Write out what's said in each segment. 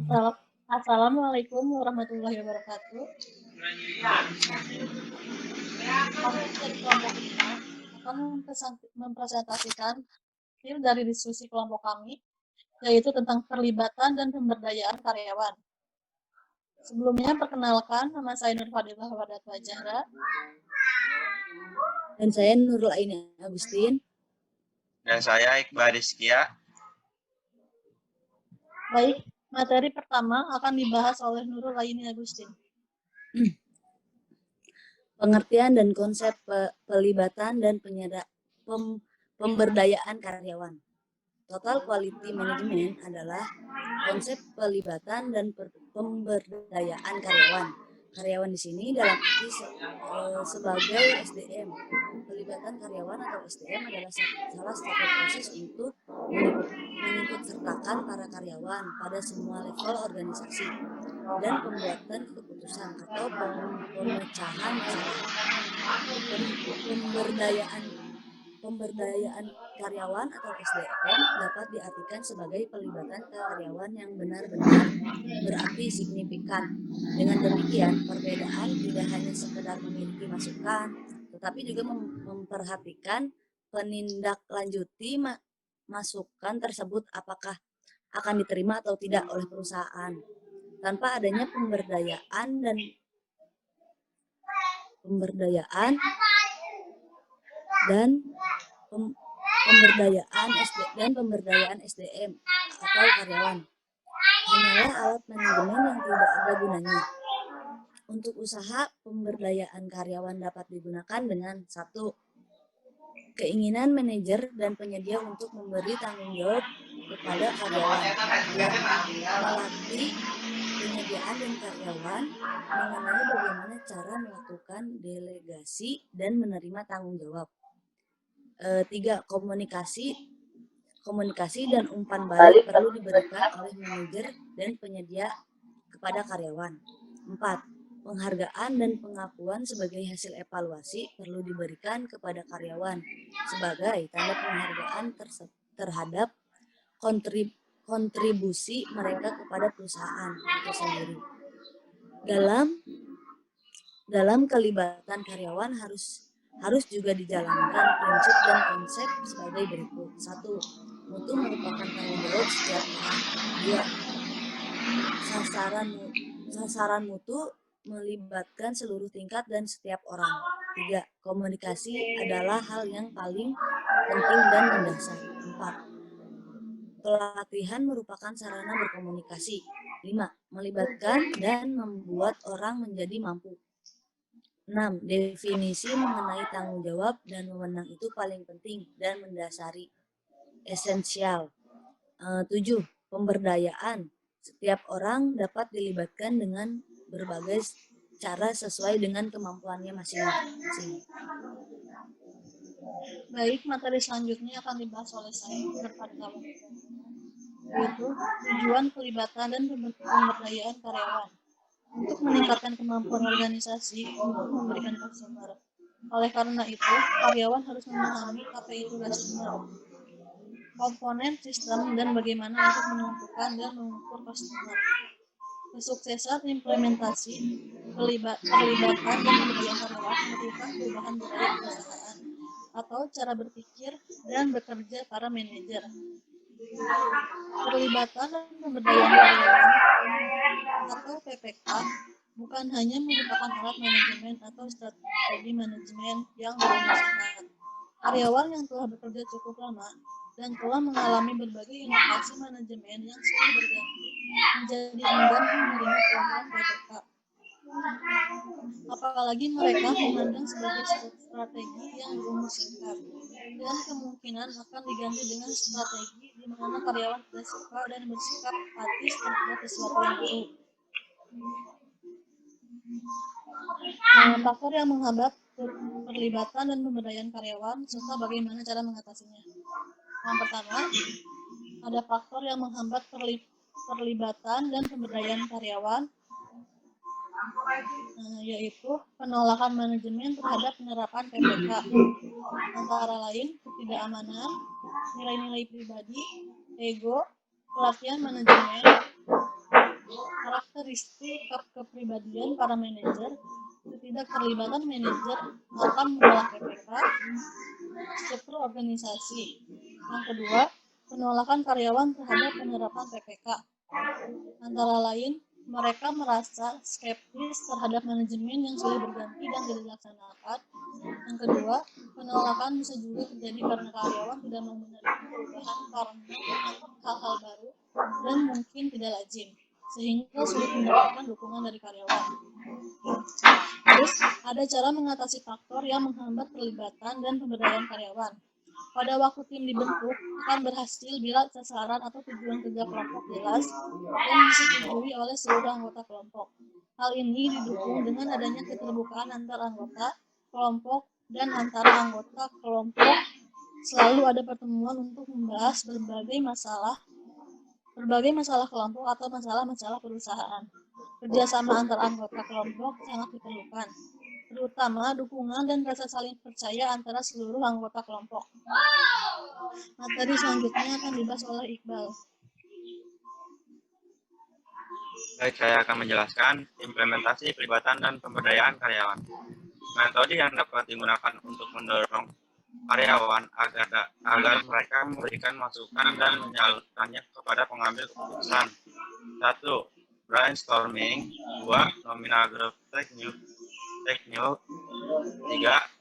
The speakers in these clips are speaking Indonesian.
Assalamualaikum warahmatullahi wabarakatuh. Kami dari kelompok 5 akan mempresentasikan hasil dari diskusi kelompok kami, yaitu tentang perlibatan dan pemberdayaan karyawan. Sebelumnya, perkenalkan, nama saya Nur Fadilah Wadatwa Zahra. Dan saya Nurul Aini Agustin. Dan saya Iqbal Rizkia. Baik, materi pertama akan dibahas oleh Nurul Aini Agustin. Pengertian dan konsep pelibatan dan pemberdayaan karyawan. Total Quality Management adalah konsep pelibatan dan pemberdayaan karyawan. Karyawan di sini dalam arti sebagai SDM. Pelibatan karyawan atau SDM adalah salah satu proses untuk mengikutsertakan para karyawan pada semua level organisasi dan pembuatan keputusan atau pemecahan masalah. Pemberdayaan karyawan atau SDM dapat diartikan sebagai pelibatan karyawan yang benar-benar berarti signifikan. Dengan demikian, perbedaan tidak hanya sekedar memiliki masukan, tetapi juga memperhatikan penindaklanjuti masukan tersebut apakah akan diterima atau tidak oleh perusahaan. Tanpa adanya pemberdayaan pemberdayaan SDM atau karyawan hanyalah alat manajemen yang tidak ada gunanya. Untuk usaha, pemberdayaan karyawan dapat digunakan dengan 1. Keinginan manajer dan penyedia untuk memberi tanggung jawab kepada karyawan. 2. Melatih penyediaan dan karyawan mengenai bagaimana cara melakukan delegasi dan menerima tanggung jawab. 3. Komunikasi dan umpan balik perlu diberikan oleh manajer dan penyedia kepada karyawan. 4. Penghargaan dan pengakuan sebagai hasil evaluasi perlu diberikan kepada karyawan sebagai tanda penghargaan terhadap kontribusi mereka kepada perusahaan itu sendiri. Dalam kelibatan karyawan harus juga dijalankan prinsip dan konsep sebagai berikut. 1. Mutu merupakan tanggung jawab setiap orang. 2. Sasaran mutu melibatkan seluruh tingkat dan setiap orang. 3. Komunikasi adalah hal yang paling penting dan mendasar. 4. Pelatihan merupakan sarana berkomunikasi. 5. Melibatkan dan membuat orang menjadi mampu. 6. Definisi mengenai tanggung jawab dan wewenang itu paling penting dan mendasari, esensial. 7. Pemberdayaan. Setiap orang dapat dilibatkan dengan berbagai cara sesuai dengan kemampuannya masing-masing. Baik, materi selanjutnya akan dibahas oleh saya, yaitu tujuan pelibatan dan pemberdayaan karyawan untuk meningkatkan kemampuan organisasi untuk memberikan customer. Oleh karena itu, karyawan harus memahami apa itu customer, komponen sistem, dan bagaimana untuk menentukan dan mengukur customer. Kesuksesan implementasi perlibatan dan pemberdayaan karyawan memerlukan perubahan budaya perusahaan atau cara berpikir dan bekerja para manajer. Perlibatan dan pemberdayaan karyawan atau PPK bukan hanya merupakan alat manajemen atau strategi manajemen yang dirumuskan. Karyawan yang telah bekerja cukup lama dan telah mengalami berbagai inovasi manajemen yang silih berganti menjadi enggan menerima program PPK. Apalagi mereka memandang sebagai strategi yang berumus singkat dan kemungkinan akan diganti dengan strategi di mana karyawan tidak suka dan bersikap apatis terhadap sesuatu yang baru. Faktor yang menghambat perlibatan dan pemberdayaan karyawan serta bagaimana cara mengatasinya. Yang pertama, ada faktor yang menghambat perlibatan dan pemberdayaan karyawan, yaitu penolakan manajemen terhadap penerapan PPK, antara lain ketidakamanan, nilai-nilai pribadi, ego, pelatihan manajemen, karakteristik kepribadian para manajer, ketidakterlibatan manajer akan menolak PPK, struktur organisasi. Yang kedua, penolakan karyawan terhadap penerapan PPK. Antara lain, mereka merasa skeptis terhadap manajemen yang sudah berganti dan tidak dilaksanakan. Yang kedua, penolakan bisa juga terjadi karena karyawan tidak mau menerima perubahan karena menganggap hal-hal baru dan mungkin tidak lazim, sehingga sulit mendapatkan dukungan dari karyawan. Terus, ada cara mengatasi faktor yang menghambat perlibatan dan pemberdayaan karyawan. Pada waktu tim dibentuk, akan berhasil bila sasaran atau tujuan kerja kelompok jelas dan disetujui oleh seluruh anggota kelompok. Hal ini didukung dengan adanya keterbukaan antar anggota kelompok dan antara anggota kelompok. Selalu ada pertemuan untuk membahas berbagai masalah kelompok atau masalah-masalah perusahaan. Kerjasama antar anggota kelompok sangat diperlukan, terutama dukungan dan rasa saling percaya antara seluruh anggota kelompok. Materi selanjutnya akan dibahas oleh Iqbal. Baik, saya akan menjelaskan implementasi pelibatan dan pemberdayaan karyawan. Metode yang dapat digunakan untuk mendorong karyawan agar mereka memberikan masukan dan menyalurkannya kepada pengambil keputusan. 1. Brainstorming. 2. Nominal group technique. 3.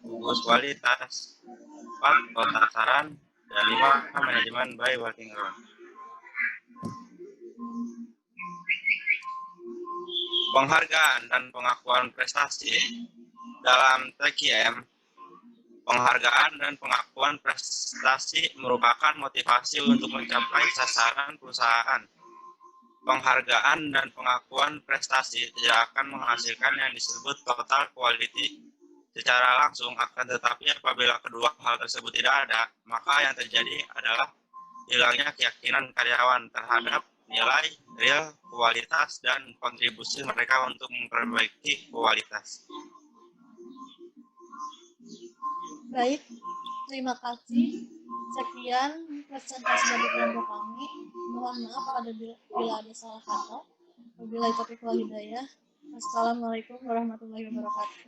Gugus kualitas. 4. Kotak saran. Dan 5. Manajemen by working group. Penghargaan dan pengakuan prestasi. Dalam TKM, penghargaan dan pengakuan prestasi merupakan motivasi untuk mencapai sasaran perusahaan. Penghargaan dan pengakuan prestasi tidak akan menghasilkan yang disebut total quality secara langsung, akan tetapi apabila kedua hal tersebut tidak ada, maka yang terjadi adalah hilangnya keyakinan karyawan terhadap nilai real kualitas dan kontribusi mereka untuk memperbaiki kualitas. Baik, terima kasih. Sekian presentasi dari kelompok kami. Mohon maaf apabila ada salah kata. Wabillahi taufiq wal hidayah. Assalamualaikum warahmatullahi wabarakatuh.